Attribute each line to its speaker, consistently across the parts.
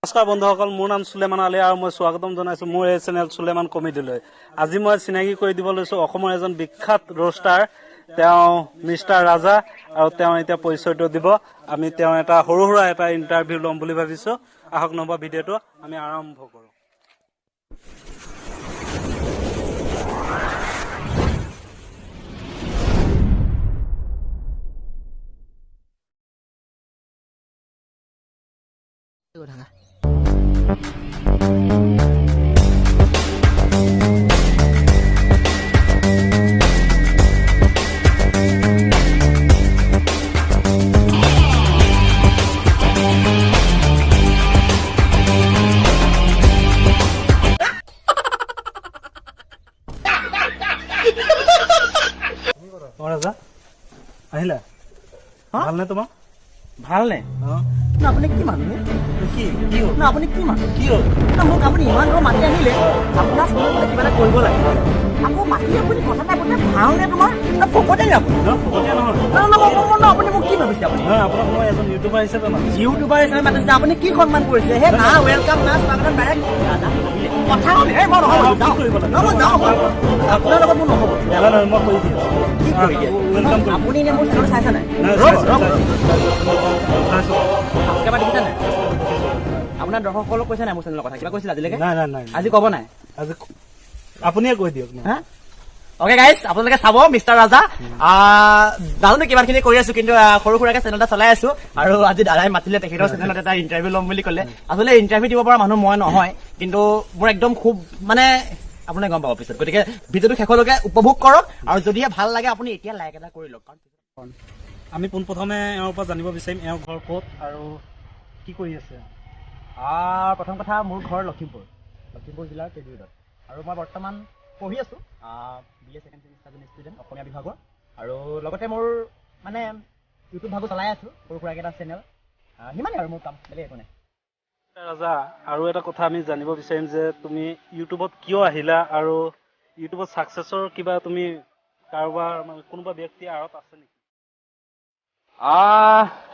Speaker 1: নমস্কাৰ বন্ধুসকল, মোৰ নাম সুলেমান আলী আৰু মই স্বাগতম জনাইছোঁ মোৰ এই চেনেল সুলেমান কমেডিলৈ। আজি মই চিনাকি কৰি দিব লৈছোঁ অসমৰ এজন বিখ্যাত ৰোষ্টাৰ, তেওঁ মিষ্টাৰ ৰাজা, আৰু তেওঁ এতিয়া পৰিচয়টো দিব। আমি তেওঁ এটা সৰু সুৰা এটা ইণ্টাৰভিউ ল'ম বুলি ভাবিছোঁ। আহক নম্বৰ ভিডিঅ'টো আমি আৰম্ভ কৰোঁ। ৰাজা আহিলা, ভালনে তোমাৰ?
Speaker 2: ভালনে? না আপুনি কি মানুহ?
Speaker 1: কি কি হ'ল?
Speaker 2: না আপুনি কি মানুহ?
Speaker 1: কি হ'ল?
Speaker 2: না মোক আপুনি ইমান দূৰ মাতি আনিলে, আপোনাৰ ফোনত কিবা এটা কৰিব লাগে। আকৌ মাতি আপুনি কথা এটা আপুনি ভালনে তোমাৰ? না ফকতে আপুনি?
Speaker 1: ফকতীয়া নহয়।
Speaker 2: না আপুনি মোক কি ভাবিছে আপুনি?
Speaker 1: আপোনাক মই এজন ইউটিউবাৰ হিচাপে মাতিছোঁ।
Speaker 2: ইউটিউবাৰ হিচাপে মাতিছে, আপুনি কি সন্মান কৰিছে? হে না ৱেলকাম না স্বাগতম ডাইৰেক্ট ৰাজা কথা হ'ল। হে মই নহ'ব, যাওঁ
Speaker 1: কৰিব লাগে।
Speaker 2: মই যাওঁ, আপোনাৰ লগত মোৰ নহ'ব।
Speaker 1: নহয়, মই কৰি দি আছোঁ।
Speaker 2: কি কৰি দিয়ে?
Speaker 1: ৱেলকাম কৰিম।
Speaker 2: আপুনি নে মোৰ চেনেল চাইছে নাই? সাবস্ক্ৰাইবাৰ দেখিছে নাই? আপোনাৰ দৰ্শকসকলক কৈছে নাই মোৰ চেনেলৰ কথা? কিবা কৈছিল আজিলৈকে?
Speaker 1: নাই
Speaker 2: আজি ক'ব নাই?
Speaker 1: আজি আপুনিয়ে কৈ দিয়ক।
Speaker 2: হা? অকে গাইজ, আপোনালোকে চাব মিষ্টাৰ ৰাজা। নাজানো কিমানখিনি কৰি আছো, কিন্তু সৰু সুৰাকে চেনেল এটা চলাই আছো। আৰু আজি দাদাই মাতিলে তেখেতৰ চেনেলত এটা ইণ্টাৰভিউ ল'ম বুলি ক'লে। আচলতে ইণ্টাৰভিউ দিব পৰা মানুহ মই নহয়, কিন্তু মোৰ একদম খুব মানে আপুনি গম পাব পিছত। গতিকে ভিডিঅ'টো শেষলৈকে উপভোগ কৰক, আৰু যদিহে ভাল লাগে আপুনি এতিয়া লাইক এটা কৰি লওক।
Speaker 1: আমি পোনপ্ৰথমে এওঁৰ পৰা জানিব বিচাৰিম এওঁৰ ঘৰ ক'ত আৰু কি কৰি আছে।
Speaker 2: প্ৰথম কথা, মোৰ ঘৰ লখিমপুৰ জিলাৰ কেবিউডত, আৰু মই বৰ্তমান পঢ়ি আছো BA ছেকেণ্ড ছেমিষ্টাৰ ষ্টুডেণ্ট অসমীয়া বিভাগৰ। আৰু লগতে মোৰ মানে ইউটিউব ভাগো চলাই আছো, সৰু সুৰাকৈ এটা চেনেল। সিমানেই আৰু মোৰ কাম, বেলেগ একো নাই।
Speaker 1: ৰাজা, আৰু এটা কথা আমি জানিব বিচাৰিম যে তুমি ইউটিউবত কিয় আহিলা, আৰু ইউটিউবত ছাকচেছৰ কিবা তুমি কাৰোবাৰ মানে কোনোবা ব্যক্তিৰ আঁৰত আছে নেকি?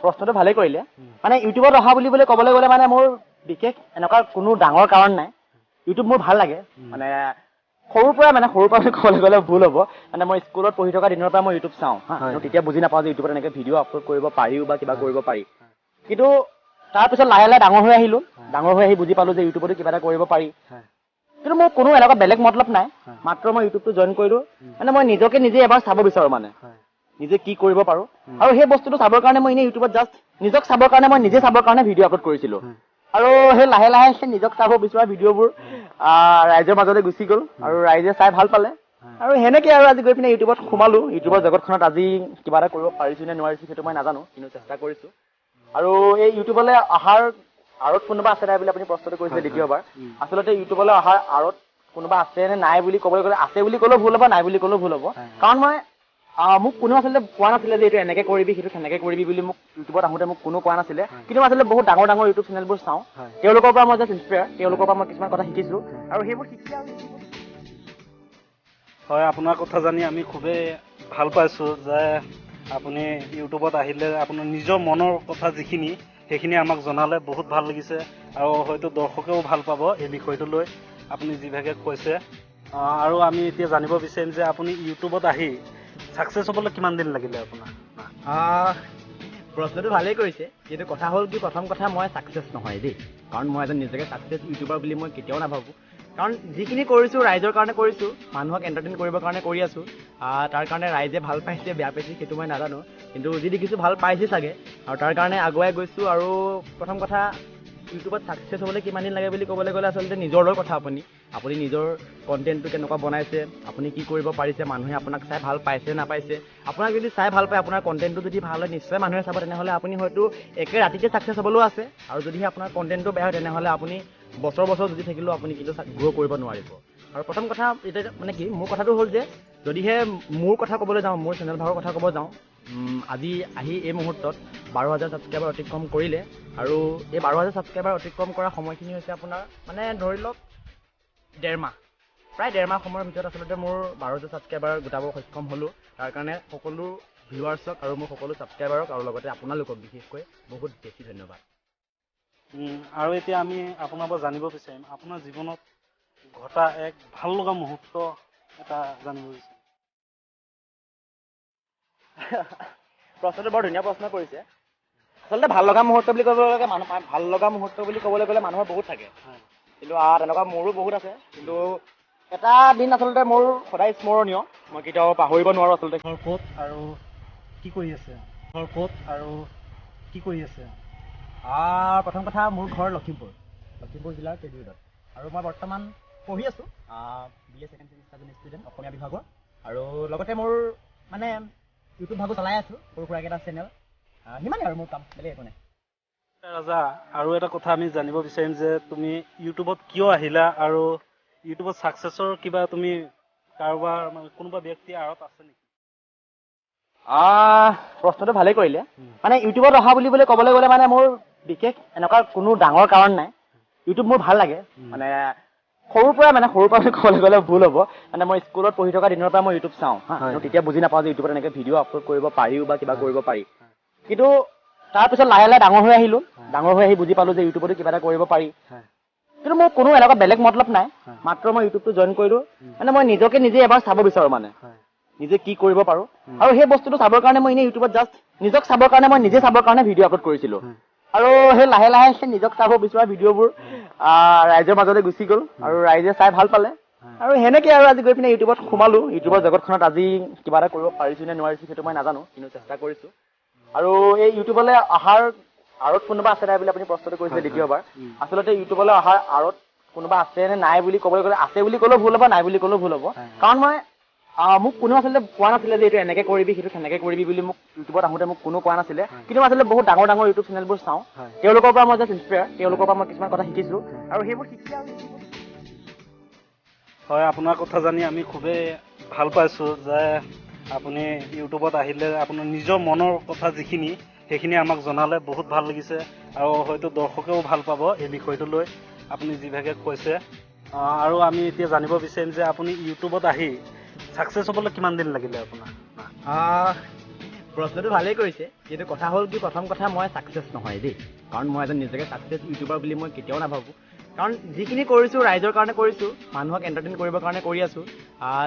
Speaker 2: প্ৰশ্নটো ভালেই কৰিলে। মানে ইউটিউবত অহা বুলি ক'বলৈ গ'লে মানে মোৰ বিশেষ এনেকুৱা কোনো ডাঙৰ কাৰণ নাই। ইউটিউব মোৰ ভাল লাগে, মানে সৰুৰ পৰা বুলি ক'বলৈ গ'লে ভুল হ'ব। মানে মই স্কুলত পঢ়ি থকা দিনৰ পৰা মই ইউটিউব চাওঁ হা, তেতিয়া বুজি নাপাওঁ যে ইউটিউবত এনেকৈ ভিডিঅ' আপলোড কৰিব পাৰিও বা কিবা কৰিব পাৰি। কিন্তু তাৰপিছত লাহে লাহে ডাঙৰ হৈ আহিলো, ডাঙৰ হৈ আহি বুজি পালো যে ইউটিউবতো কিবা এটা কৰিব পাৰি। কিন্তু মোৰ কোনো এনেকুৱা বেলেগ মতলব নাই, মাত্ৰ মই ইউটিউবটো জইন কৰিলো। মানে মই নিজকে নিজে এবাৰ চাব বিচাৰো, মানে নিজে কি কৰিব পাৰো। আৰু সেই বস্তুটো চাবৰ কাৰণে মই এনেই ইউটিউবত জাষ্ট নিজক চাবৰ কাৰণে, মই নিজে চাবৰ কাৰণে ভিডিঅ' আপলোড কৰিছিলো। আৰু সেই লাহে লাহে সেই নিজক চাব বিচৰা ভিডিঅ'বোৰ ৰাইজৰ মাজলৈ গুচি গ'ল, আৰু ৰাইজে চাই ভাল পালে। আৰু সেনেকে আৰু আজি গৈ পিনে ইউটিউবত সোমালো। ইউটিউবৰ জগতখনত আজি কিবা এটা কৰিব পাৰিছো নে নোৱাৰিছো সেইটো মই নাজানো, কিন্তু চেষ্টা কৰিছো। আৰু এই ইউটিউবলৈ অহাৰ আঁৰত কোনোবা আছে নাই বুলি আপুনি প্ৰশ্নটো কৰিছিলে দ্বিতীয়বাৰ। আচলতে ইউটিউবলৈ অহাৰ আঁৰত কোনোবা আছে নে নাই বুলি ক'বলৈ গ'লে, আছে বুলি ক'লেও ভুল হ'ব, নাই বুলি ক'লেও ভুল হ'ব। কাৰণ মই মোক কোনো আচলতে কোৱা নাছিলে যে এইটো এনেকে কৰিবি সেইটো সেনেকে কৰিবি বুলি। মোক ইউটিউবত আহোঁতে মোক কোনো কোৱা নাছিলে, কিন্তু মই আচলতে বহুত ডাঙৰ ডাঙৰ ইউটিউব চেনেলবোৰ চাওঁ। তেওঁলোকৰ পৰা মই জাষ্ট ইনস্পায়াৰ, তেওঁলোকৰ পৰা মই কিছুমান কথা শিকিছো, আৰু সেইবোৰ শিকি আৰু
Speaker 1: হয়, আপোনাৰ কথা জানি আমি খুবেই ভাল পাইছোঁ যে আপুনি ইউটিউবত আহিলে আপোনাৰ নিজৰ মনৰ কথা যিখিনি সেইখিনি আমাক জনালে বহুত ভাল লাগিছে, আৰু হয়তো দৰ্শকেও ভাল পাব এই বিষয়টো লৈ আপুনি যিভাগে কৈছে। আৰু আমি এতিয়া জানিব বিচাৰিম যে আপুনি ইউটিউবত আহি ছাকচেছ হ'বলৈ কিমান দিন লাগিলে আপোনাৰ?
Speaker 2: প্ৰশ্নটো ভালেই কৰিছে, কিন্তু কথা হ'ল কি, প্ৰথম কথা মই ছাকচেছ নহয় দেই। কাৰণ মই এজন নিজকে ছাকচেছ ইউটিউবাৰ বুলি মই কেতিয়াও নাভাবোঁ। কাৰণ যিখিনি কৰিছোঁ ৰাইজৰ কাৰণে কৰিছোঁ, মানুহক এণ্টাৰটেইন কৰিবৰ কাৰণে কৰি আছোঁ। তাৰ কাৰণে ৰাইজে ভাল পাইছে বেয়া পাইছে সেইটো মই নাজানো, কিন্তু যি দেখিছোঁ ভাল পাইছে চাগে, আৰু তাৰ কাৰণে আগুৱাই গৈছোঁ। আৰু প্ৰথম কথা, ইউটিউবত ছাকচেছ হ'বলৈ কিমান দিন লাগে বুলি ক'বলৈ গ'লে আচলতে নিজৰ লগত কথা। আপুনি নিজৰ কণ্টেণ্টটো কেনেকুৱা বনাইছে, আপুনি কি কৰিব পাৰিছে, মানুহে আপোনাক চাই ভাল পাইছে নাপাইছে। আপোনাক যদি চাই ভাল পায়, আপোনাৰ কণ্টেণ্টটো যদি ভাল হয়, নিশ্চয় মানুহে চাব। তেনেহ'লে আপুনি হয়তো একে ৰাতিতে ছাকচেছ হ'বলৈও আছে। আৰু যদিহে আপোনাৰ কণ্টেণ্টটো বেয়া হয়, তেনেহ'লে আপুনি বছৰ যদি থাকিলেও আপুনি কিন্তু গ্ৰ' কৰিব নোৱাৰিব। আৰু প্ৰথম কথা এতিয়া মানে কি, মোৰ কথাটো হ'ল যে যদিহে মোৰ কথা ক'বলৈ যাওঁ, মোৰ চেনেল ভাগৰ কথা ক'ব যাওঁ, আজি আহি এই মুহূৰ্তত 12,000 ছাবস্ক্ৰাইবাৰ অতিক্ৰম কৰিলে। আৰু এই 12,000 ছাবস্ক্ৰাইবাৰ অতিক্ৰম কৰা সময়খিনি হৈছে আপোনাৰ মানে ধৰি লওক প্ৰায় ডেৰ মাহ সময়ৰ ভিতৰত আচলতে মোৰ 12,000 ছাবস্ক্ৰাইবাৰ গোটাব সক্ষম হ'লোঁ। তাৰ কাৰণে সকলো ভিউৱাৰ্ছক আৰু মোৰ সকলো ছাবস্ক্ৰাইবাৰক, আৰু লগতে আপোনালোকক বিশেষকৈ বহুত বেছি ধন্যবাদ।
Speaker 1: আৰু এতিয়া আমি আপোনাৰ পৰা জানিব বিচাৰিম আপোনাৰ জীৱনত ঘটা এক ভাল লগা মুহূৰ্ত এটা জানিব বিচাৰিম।
Speaker 2: প্ৰশ্নটো বৰ ধুনীয়া প্ৰশ্ন কৰিছে। আচলতে ভাল লগা মুহূৰ্ত বুলি ক'বলৈ গ'লে ভাল লগা মুহূৰ্ত বুলি ক'বলৈ গ'লে মানুহৰ বহুত থাকে, কিন্তু তেনেকুৱা মোৰো বহুত আছে। কিন্তু এটা দিন আচলতে মোৰ সদায় স্মৰণীয়, মই কেতিয়াও পাহৰিব নোৱাৰোঁ আচলতে।
Speaker 1: ঘৰ ক'ত আৰু কি কৰি আছে? ঘৰ ক'ত আৰু কি কৰি আছে?
Speaker 2: প্ৰথম কথা, মোৰ ঘৰ লখিমপুৰ জিলাৰ কেবিৰোডত, আৰু মই বৰ্তমান পঢ়ি আছোঁ BA ছেকেণ্ড ছেমিষ্টাৰ ষ্টুডেণ্ট, অসমীয়া বিভাগৰ। আৰু লগতে মোৰ মানে ইউটিউব ভাগো চলাই আছোঁ, সৰু সুৰাকৈ এটা চেনেল। সিমানেই আৰু মোৰ কাম, বেলেগ একো নাই।
Speaker 1: ৰাজা, আৰু এটা কথা আমি জানিব বিচাৰিম যে তুমি ইউটিউবত কিয় আহিলা আৰু ইউটিউবত ছাকচেছৰ কিবা তুমি কাৰোবাৰ মানে কোনোবা ব্যক্তিৰ আঁৰত আছে নেকি?
Speaker 2: প্ৰশ্নটো ভালেই কৰিলে। মানে ইউটিউবত অহা বুলিবলৈ ক'বলৈ গ'লে মানে মোৰ বিশেষ এনেকুৱা কোনো ডাঙৰ কাৰণ নাই। ইউটিউব মোৰ ভাল লাগে, মানে সৰুৰ পৰা ক'বলৈ গ'লে ভুল হ'ব। মানে মই স্কুলত পঢ়ি থকা দিনৰ পৰা মই ইউটিউব চাওঁ হা, তেতিয়া বুজি নাপাওঁ যে ইউটিউবত এনেকৈ ভিডিঅ' আপলোড কৰিব পাৰিও বা কিবা কৰিব পাৰি। কিন্তু তাৰপিছত লাহে লাহে ডাঙৰ হৈ আহিলোঁ, ডাঙৰ হৈ আহি বুজি পালোঁ যে ইউটিউবতো কিবা এটা কৰিব পাৰি। কিন্তু মোৰ কোনো এনেকুৱা বেলেগ মতলব নাই, মাত্ৰ মই ইউটিউবটো জইন কৰিলোঁ। মানে মই নিজকে নিজে এবাৰ চাব বিচাৰোঁ, মানে নিজে কি কৰিব পাৰোঁ। আৰু সেই বস্তুটো চাবৰ কাৰণে মই এনেই ইউটিউবত জাষ্ট নিজক চাবৰ কাৰণে, মই নিজে চাবৰ কাৰণে ভিডিঅ' আপলোড কৰিছিলোঁ। আৰু সেই লাহে লাহে সেই নিজক চাব বিচৰা ভিডিঅ'বোৰ ৰাইজৰ মাজলৈ গুচি গ'ল, আৰু ৰাইজে চাই ভাল পালে। আৰু সেনেকৈ আৰু আজি গৈ পিনে ইউটিউবত সোমালোঁ। ইউটিউবৰ জগতখনত আজি কিবা এটা কৰিব পাৰিছোঁ নে নোৱাৰিছোঁ সেইটো মই নাজানো, কিন্তু চেষ্টা কৰিছোঁ। আৰু এই ইউটিউবলৈ অহাৰ আঁৰত কোনোবা আছে নাই বুলি আপুনি প্ৰশ্নটো কৰিছিলে দ্বিতীয়বাৰ। আচলতে ইউটিউবলৈ অহাৰ আঁৰত কোনোবা আছে নে নাই বুলি ক'বলৈ গ'লে, আছে বুলি ক'লেও ভুল হ'ব, নাই বুলি ক'লেও ভুল হ'ব। কাৰণ মোক কোনো আচলতে কোৱা নাছিলে যে এইটো এনেকৈ কৰিবি, সেইটো সেনেকৈ কৰিবি বুলি। মোক ইউটিউবত আহোঁতে মোক কোনো কোৱা নাছিলে, কিন্তু মই আচলতে বহুত ডাঙৰ ডাঙৰ ইউটিউব চেনেলবোৰ চাওঁ। তেওঁলোকৰ পৰা মই জাষ্ট ইনস্পায়াৰ, তেওঁলোকৰ পৰা মই কিছুমান কথা শিকিছোঁ, আৰু সেইবোৰ শিকি আৰু
Speaker 1: হয়, আপোনাৰ কথা জানি আমি খুবেই ভাল পাইছোঁ যে আপুনি ইউটিউবত আহিলে আপোনাৰ নিজৰ মনৰ কথা যিখিনি সেইখিনি আমাক জনালে বহুত ভাল লাগিছে, আৰু হয়তো দৰ্শকেও ভাল পাব এই বিষয়টো লৈ আপুনি যিভাগে কৈছে। আৰু আমি এতিয়া জানিব বিচাৰিম যে আপুনি ইউটিউবত আহি ছাকচেছ হ'বলৈ কিমান দিন লাগিলে আপোনাৰ?
Speaker 2: প্ৰশ্নটো ভালেই কৰিছে, কিন্তু কথা হ'ল কি, প্ৰথম কথা মই ছাকচেছ নহয় দেই। কাৰণ মই এজন নিজকে ছাকচেছ ইউটিউবাৰ বুলি মই কেতিয়াও নাভাবোঁ। কাৰণ যিখিনি কৰিছোঁ ৰাইজৰ কাৰণে কৰিছোঁ, মানুহক এণ্টাৰটেইন কৰিবৰ কাৰণে কৰি আছোঁ।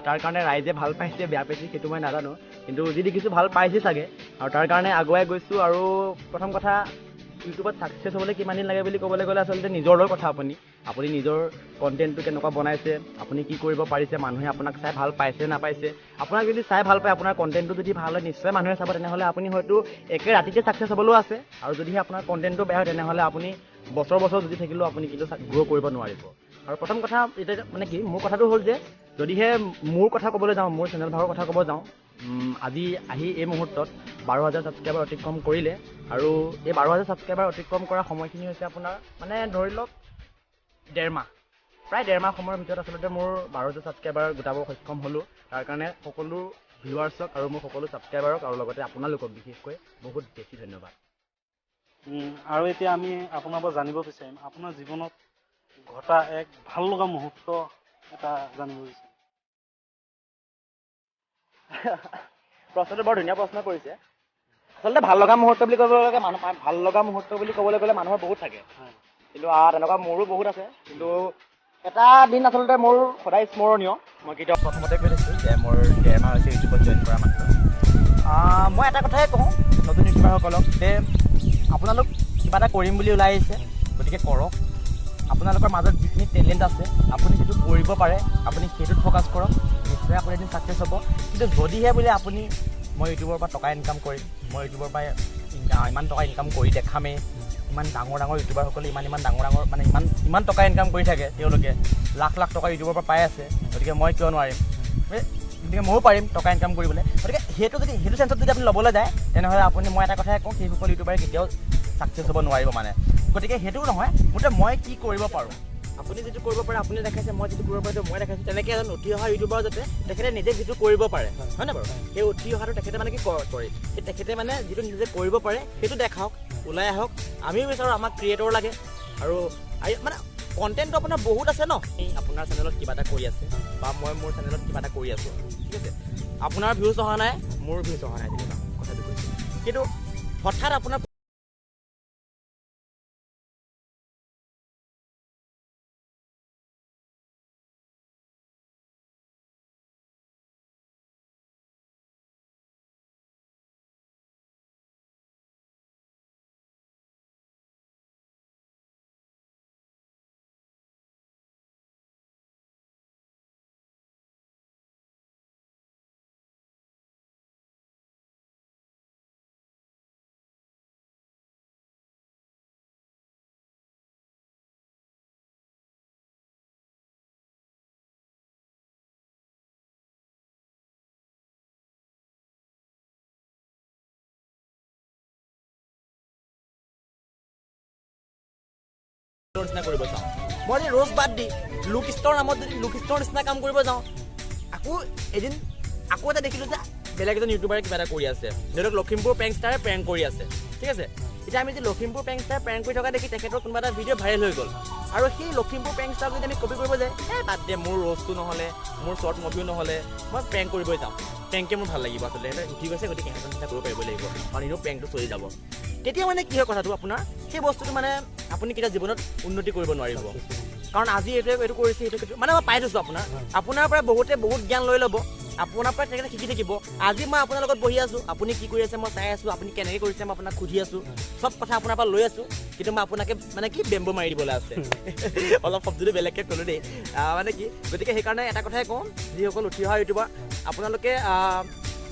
Speaker 2: তাৰ কাৰণে ৰাইজে ভাল পাইছে বেয়া পাইছে সেইটো মই নাজানো, কিন্তু যি দেখিছোঁ ভাল পাইছে চাগে, আৰু তাৰ কাৰণে আগুৱাই গৈছোঁ। আৰু প্ৰথম কথা, ইউটিউবত ছাকচেছ হ'বলৈ কিমান দিন লাগে বুলি ক'বলৈ গ'লে আচলতে নিজৰ লগত কথা। আপুনি নিজৰ কণ্টেণ্টটো কেনেকুৱা বনাইছে, আপুনি কি কৰিব পাৰিছে, মানুহে আপোনাক চাই ভাল পাইছে নাপাইছে। আপোনাক যদি চাই ভাল পায়, আপোনাৰ কণ্টেণ্টটো যদি ভাল হয়, নিশ্চয় মানুহে চাব। তেনেহ'লে আপুনি হয়তো একে ৰাতিতে ছাকচেছ হ'বলৈও আছে। আৰু যদিহে আপোনাৰ কণ্টেণ্টটো বেয়া হয়, তেনেহ'লে আপুনি বছৰ যদি থাকিলেও আপুনি কিন্তু গ্ৰ' কৰিব নোৱাৰিব। আৰু প্ৰথম কথা এতিয়া মানে কি, মোৰ কথাটো হ'ল যে যদিহে মোৰ কথা ক'বলৈ যাওঁ, মোৰ চেনেল ভাগৰ কথা ক'ব যাওঁ, আজি আহি এই মুহূৰ্তত 12,000 ছাবস্ক্ৰাইবাৰ অতিক্ৰম কৰিলে। আৰু এই 12,000 ছাবস্ক্ৰাইবাৰ অতিক্ৰম কৰা সময়খিনি হৈছে আপোনাৰ মানে ধৰি লওক প্ৰায় ডেৰ মাহ সময়ৰ ভিতৰত আচলতে মোৰ 12,000 ছাবস্ক্ৰাইবাৰ গোটাব সক্ষম হ'লোঁ। তাৰ কাৰণে সকলো ভিউৱাৰ্ছক আৰু মোৰ সকলো ছাবস্ক্ৰাইবাৰক, আৰু লগতে আপোনালোকক বিশেষকৈ বহুত বেছি ধন্যবাদ।
Speaker 1: আৰু এতিয়া আমি আপোনাৰ পৰা জানিব বিচাৰিম আপোনাৰ জীৱনত ঘটা এক ভাল লগা মুহূৰ্ত এটা জানিব বিচাৰিম।
Speaker 2: প্ৰশ্নটো বৰ ধুনীয়া প্ৰশ্ন কৰিছে। আচলতে ভাল লগা মুহূৰ্ত বুলি ক'বলৈ গ'লে মানুহৰ বহুত থাকে, কিন্তু তেনেকুৱা মোৰো বহুত আছে। কিন্তু এটা দিন আচলতে মোৰ সদায় স্মৰণীয়, মই কেতিয়াও প্ৰথমতে কৈ থৈছোঁ যে মোৰ ডেৰ মাহ হৈছে ইউটিউবত জইন কৰা মাত্ৰ। মই এটা কথাই কওঁ নতুন ইউটিউবাৰসকলক যে আপোনালোক কিবা এটা কৰিম বুলি ওলাই আহিছে, গতিকে কৰক। আপোনালোকৰ মাজত যিখিনি টেলেণ্ট আছে, আপুনি যিটো কৰিব পাৰে, আপুনি সেইটোত ফ'কাছ কৰক, নিশ্চয় আপুনি এদিন ছাকচেছ হ'ব। কিন্তু যদিহে বোলে আপুনি মই ইউটিউবৰ পৰা টকা ইনকাম কৰিম, মই ইউটিউবৰ পৰা ইমান টকা ইনকাম কৰি দেখামেই, ইমান ডাঙৰ ইউটিউবাৰসকলে ইমান টকা ইনকাম কৰি থাকে, তেওঁলোকে লাখ টকা ইউটিউবৰ পৰা পাই আছে, গতিকে মই কিয় নোৱাৰিম, গতিকে ময়ো পাৰিম টকা ইনকাম কৰিবলৈ। গতিকে সেইটো চেঞ্চত যদি আপুনি ল'বলৈ যায়, তেনেহ'লে মই এটা কথাই কওঁ, সেইসকল ইউটিউবাৰে কেতিয়াও ছাকচেছ হ'ব নোৱাৰিব মানে। গতিকে সেইটোও নহয়, মুঠতে মই কি কৰিব পাৰোঁ, আপুনি যিটো কৰিব পাৰে আপুনি দেখাইছে, মই যিটো কৰিব পাৰোঁ মই দেখাইছোঁ। তেনেকৈ এজন উঠি অহা ইউটিউবাৰ যাতে তেখেতে নিজে যিটো কৰিব পাৰে, হয় নাই বাৰু, সেই উঠি অহাটো তেখেতে মানে কি কৰে, সেই তেখেতে মানে যিটো নিজে কৰিব পাৰে সেইটো দেখাওক, ওলাই আহক। আমিও বিচাৰোঁ আমাক ক্ৰিয়েটৰ লাগে, আৰু মানে কণ্টেণ্টটো আপোনাৰ বহুত আছে ন, আপোনাৰ চেনেলত কিবা এটা কৰি আছে, বা মই মোৰ চেনেলত কিবা এটা কৰি আছোঁ, ঠিক আছে। আপোনাৰ ভিউজ অহা নাই, মোৰ ভিউজ অহা নাই, তেনেকুৱা কথাটো কৈছোঁ। কিন্তু হঠাৎ আপোনাৰ নিচিনা কৰিব চাওঁ মই যদি ৰ'জ বাদ দি লুক ষ্টৰ নামত যদি লুক ষ্টৰ নিচিনা কাম কৰিব যাওঁ আকৌ এদিন আকৌ এটা দেখিলোঁ যে বেলেগ এজন ইউটিউবাৰে কিবা এটা কৰি আছে ধৰক লখিমপুৰ প্ৰেংকষ্টাৰে প্ৰেংক কৰি আছে ঠিক আছে এতিয়া আমি যে লখিমপুৰ প্ৰেংকষ্টাৰ প্ৰেংক কৰি থকা দেখি তেখেতৰ কোনোবা এটা ভিডিঅ' ভাইৰেল হৈ গ'ল আৰু সেই লখিমপুৰ প্ৰেংকষ্টাৰক যদি আমি কপি কৰিব যায় বাদ দে মোৰ ৰ'জটো নহ'লে মোৰ শ্বৰ্ট মুভিও নহ'লে মই প্ৰেংক কৰিবই যাম প্ৰেংকে মোৰ ভাল লাগিব আচলতে সিহঁতে উঠি গৈছে গতিকে সিহঁতৰ চিন্তা কৰিব পাৰিব লাগিব কাৰণ এনেও প্ৰেংকটো চলি যাব তেতিয়া মানে কি হয় কথাটো আপোনাৰ সেই বস্তুটো মানে আপুনি কেতিয়া জীৱনত উন্নতি কৰিব নোৱাৰিব কাৰণ আজি এইটো কৰিছে এইটো মানে মই পাই থৈছোঁ আপোনাৰ পৰা বহুতে বহুত জ্ঞান লৈ ল'ব আপোনাৰ পৰা তেখেতে শিকি থাকিব আজি মই আপোনাৰ লগত বহি আছোঁ আপুনি কি কৰি আছে মই চাই আছোঁ আপুনি কেনেকৈ কৰিছে মই আপোনাক সুধি আছোঁ চব কথা আপোনাৰ পৰা লৈ আছোঁ কিন্তু মই আপোনাকে মানে কি বেম্বো মাৰি দিবলৈ আছে অলপ শব্দটো বেলেগকৈ ক'লোঁ দেই মানে কি গতিকে সেইকাৰণে এটা কথাই কওঁ যিসকল উঠি অহা ইউটিউবাৰ আপোনালোকে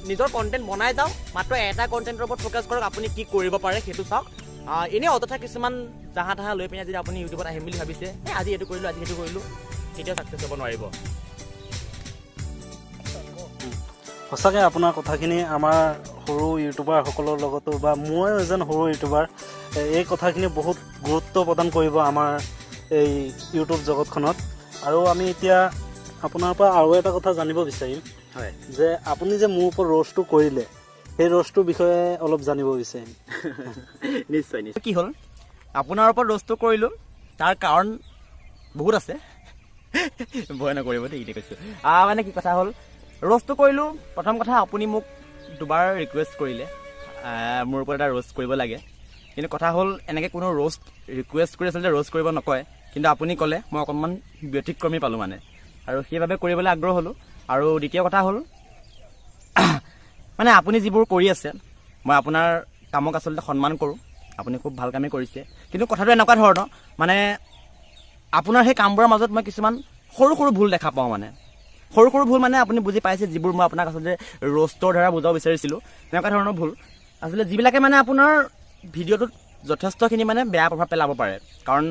Speaker 2: নিজৰ কণ্টেণ্ট বনাই যাওক মাত্ৰ এটা কণ্টেণ্টৰ ওপৰত ফ'কাছ কৰক আপুনি কি কৰিব পাৰে সেইটো চাওক এনেই অযথা কিছুমান জাহা তাহা লৈ পিনে যদি আপুনি ইউটিউবত আহিম বুলি ভাবিছে আজি এইটো কৰিলোঁ আজি সেইটো কৰিলোঁ কেতিয়াও ছাকচেছ হ'ব নোৱাৰিব
Speaker 1: সঁচাকৈ আপোনাৰ কথাখিনি আমাৰ সৰু ইউটিউবাৰসকলৰ লগতো বা ময়ো এজন সৰু ইউটিউবাৰ এই কথাখিনি বহুত গুৰুত্ব প্ৰদান কৰিব আমাৰ এই ইউটিউব জগতখনত আৰু আমি এতিয়া আপোনাৰ পৰা আৰু এটা কথা জানিব বিচাৰিম
Speaker 2: হয়
Speaker 1: যে আপুনি যে মোৰ ওপৰত ৰ'ষ্টটো কৰিলে সেই ৰ'ষ্টটোৰ বিষয়ে অলপ জানিব বিচাৰিম
Speaker 2: নিশ্চয় নিশ্চয় কি হ'ল আপোনাৰ ওপৰত ৰ'ষ্টটো কৰিলোঁ তাৰ কাৰণ বহুত আছে ভয় নকৰিব দেই এতিয়া কৈছোঁ মানে কি কথা হ'ল ৰ'ষ্টটো কৰিলোঁ প্ৰথম কথা আপুনি মোক দুবাৰ ৰিকুৱেষ্ট কৰিলে মোৰ ওপৰত এটা ৰ'ষ্ট কৰিব লাগে কিন্তু কথা হ'ল এনেকৈ কোনো ৰ'ষ্ট ৰিকুৱেষ্ট কৰি আচলতে ৰ'ষ্ট কৰিব নকয় কিন্তু আপুনি ক'লে মই অকণমান ব্যতিক্ৰমী পালোঁ মানে আৰু সেইবাবে কৰিবলৈ আগ্ৰহ হ'লোঁ আৰু দ্বিতীয় কথা হ'ল মানে আপুনি যিবোৰ কৰি আছে মই আপোনাৰ কামক আচলতে সন্মান কৰোঁ আপুনি খুব ভাল কামেই কৰিছে কিন্তু কথাটো এনেকুৱা ধৰণৰ মানে আপোনাৰ সেই কামবোৰৰ মাজত মই কিছুমান সৰু সৰু ভুল দেখা পাওঁ মানে সৰু সৰু ভুল মানে আপুনি বুজি পাইছে যিবোৰ মই আপোনাক আচলতে ৰ'ষ্টৰ দ্বাৰা বুজাব বিচাৰিছিলোঁ তেনেকুৱা ধৰণৰ ভুল আচলতে যিবিলাকে মানে আপোনাৰ ভিডিঅ'টোত যথেষ্টখিনি মানে বেয়া প্ৰভাৱ পেলাব পাৰে কাৰণ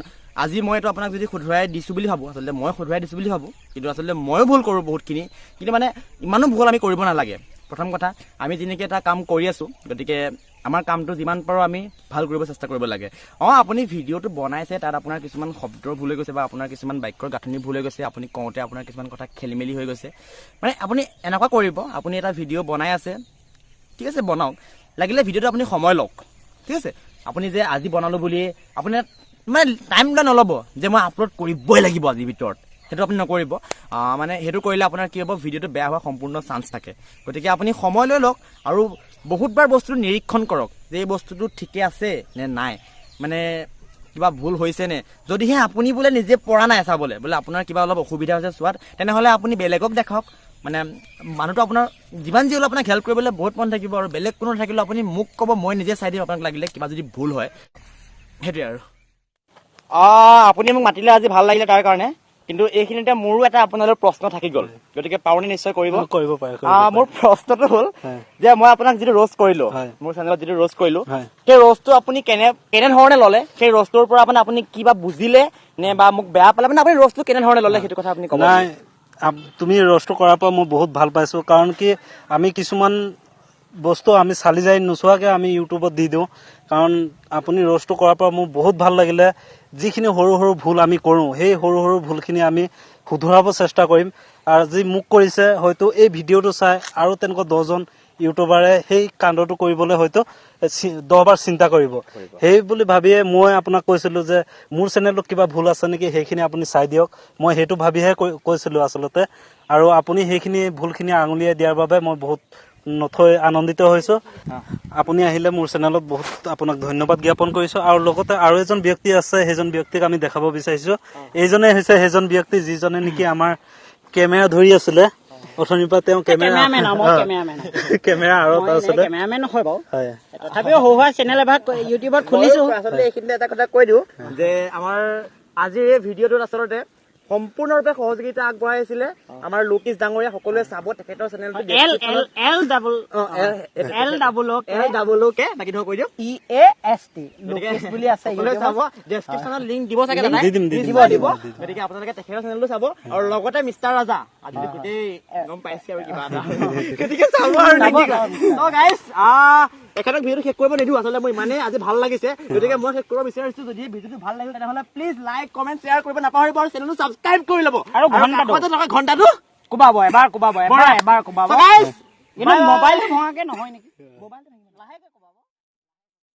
Speaker 2: আজি মই এইটো আপোনাক যদি শুধৰাই দিছোঁ বুলি ভাবোঁ আচলতে মই শুধৰাই দিছোঁ বুলি ভাবোঁ কিন্তু আচলতে ময়ো ভুল কৰোঁ বহুতখিনি কিন্তু মানে ইমানো ভুল আমি কৰিব নালাগে প্ৰথম কথা আমি যেনেকৈ এটা কাম কৰি আছোঁ গতিকে আমাৰ কামটো যিমান পাৰোঁ আমি ভাল কৰিব চেষ্টা কৰিব লাগে আপুনি ভিডিঅ'টো বনাইছে তাত আপোনাৰ কিছুমান শব্দৰ ভুল হৈ গৈছে বা আপোনাৰ কিছুমান বাক্যৰ গাঁথনি ভুল হৈ গৈছে আপুনি কওঁতে আপোনাৰ কিছুমান কথা খেলি মেলি হৈ গৈছে মানে আপুনি এনেকুৱা কৰিব আপুনি এটা ভিডিঅ' বনাই আছে ঠিক আছে বনাওক লাগিলে ভিডিঅ'টো আপুনি সময় লওক ঠিক আছে আপুনি যে আজি বনালোঁ বুলি আপুনি মানে টাইম নল'ব যে মই আপলোড কৰিবই লাগিব আজিৰ ভিতৰত সেইটো আপুনি নকৰিব মানে সেইটো কৰিলে আপোনাৰ কি হ'ব ভিডিঅ'টো বেয়া হোৱাৰ সম্পূৰ্ণ চান্স থাকে গতিকে আপুনি সময় লৈ লওক আৰু বহুতবাৰ বস্তুটো নিৰীক্ষণ কৰক যে এই বস্তুটো ঠিকে আছে নে নাই মানে কিবা ভুল হৈছে নে যদিহে আপুনি বোলে নিজে পৰা নাই চাবলৈ বোলে আপোনাৰ কিবা অলপ অসুবিধা হৈছে চোৱাত তেনেহ'লে আপুনি বেলেগক দেখাওক মানে মানুহটো আপোনাৰ যিমান যি হ'লেও আপোনাক হেল্প কৰিবলৈ বহুত মন থাকিব আৰু বেলেগ কোনো নাথাকিলেও আপুনি মোক ক'ব মই নিজে চাই দিম আপোনাক লাগিলে কিবা যদি ভুল হয় সেইটোৱে আৰু আপুনি মোক মাতিলে আজি ভাল লাগিলে তাৰ কাৰণে কিন্তু এইখিনিতে মোৰো এটা আপোনালোকৰ প্ৰশ্ন থাকি গ'ল গতিকে পাওনে নিশ্চয় কৰিব
Speaker 1: পাৰে
Speaker 2: মোৰ প্ৰশ্নটো হ'ল যে মই আপোনাক যিটো ৰ'ষ্ট কৰিলোঁ মোৰ চেনেলত যিটো ৰ'ষ্ট কৰিলোঁ সেই ৰ'ষ্টটো আপুনি কেনেধৰণে ল'লে সেই ৰ'ষ্টটোৰ পৰা মানে আপুনি কিবা বুজিলে নে বা মোক বেয়া পালে মানে আপুনি ৰ'ষ্টটো কেনেধৰণে ল'লে সেইটো কথা আপুনি ক'ব
Speaker 1: নাই তুমি ৰ'ষ্টটো কৰাৰ পৰা মই বহুত ভাল পাইছোঁ কাৰণ কি আমি কিছুমান বস্তু আমি চালি জাৰি নোচোৱাকৈ আমি ইউটিউবত দি দিওঁ কাৰণ আপুনি ৰ'ষ্টটো কৰাৰ পৰা মোৰ বহুত ভাল লাগিলে যিখিনি সৰু সৰু ভুল আমি কৰোঁ সেই সৰু সৰু ভুলখিনি আমি শুধৰাব চেষ্টা কৰিম আৰু যি মোক কৰিছে হয়তো এই ভিডিঅ'টো চাই আৰু তেনেকুৱা 10জন ইউটিউবাৰে সেই কাণ্ডটো কৰিবলৈ হয়তো 10বাৰ চিন্তা কৰিব সেই বুলি ভাবিয়ে মই আপোনাক কৈছিলোঁ যে মোৰ চেনেলত কিবা ভুল আছে নেকি সেইখিনি আপুনি চাই দিয়ক মই সেইটো ভাবিহে কৈছিলোঁ আচলতে আৰু আপুনি সেইখিনি ভুলখিনি আঙুলিয়াই দিয়াৰ বাবে মই বহুত নথৈ আনন্দিত হৈছোঁ আপুনি আহিলে মোৰ চেনেলত বহুত আপোনাক ধন্যবাদ জ্ঞাপন কৰিছোঁ আৰু লগতে আৰু এজন ব্যক্তি আছে সেইজন ব্যক্তিক আমি দেখাব বিচাৰিছোঁ এইজনে হৈছে সেইজন ব্যক্তি যিজনে নেকি আমাৰ কেমেৰা ধৰি আছিলে অথনিৰ পৰা তেওঁ কেমেৰা আঁৰত আছিলে
Speaker 3: কেমেৰামেন নহয় বাৰু তথাপিও সৰু সুৰা চেনেল এভাগ ইউটিউবত খুলিছোঁ
Speaker 2: আচলতে এইখিনিতে এটা কথা কৈ দিওঁ যে আমাৰ আজিৰ এই ভিডিঅ'টোত আচলতে সম্পূৰ্ণৰূপে সহযোগিতা আগবঢ়াইছিলে আমাৰ লোকেশ ডাঙৰীয়া সকলোৱে চাব তেখেতৰ চেনেলটো বাকী ধৰক কৈ দিয়ক
Speaker 3: EAST লোকেশ বুলি আছে
Speaker 2: চাব ডেছক্ৰিপশ্যনত লিংক দিব চাগে দিব গতিকে আপোনালোকে তেখেতৰ চেনেলটো চাব আৰু লগতে মিষ্টাৰ ৰাজা আজি গোটেই গম পাইছে আৰু কিবা এটা গতিকে চাব আৰু গাইজ এখেতক ভিডিঅ'টো শেষ কৰিব নিদিওঁ আচলতে মই ইমানেই আজি ভাল লাগিছে গতিকে মই শেষ কৰিব বিচাৰিছোঁ যদি ভিডিঅ'টো ভাল লাগিল তেনেহ'লে প্লিজ লাইক কমেণ্ট শ্বেয়াৰ কৰিব নাপাহৰিব আৰু চেনেলটো ছাবস্ক্ৰাইব কৰি ল'ব
Speaker 3: আৰু
Speaker 2: ঘণ্টাটো
Speaker 3: কোবাব এবাৰ কোবাব
Speaker 2: So guys,
Speaker 3: কিন্তু মোবাইল ভঙাকে নহয় নেকি মোবাইল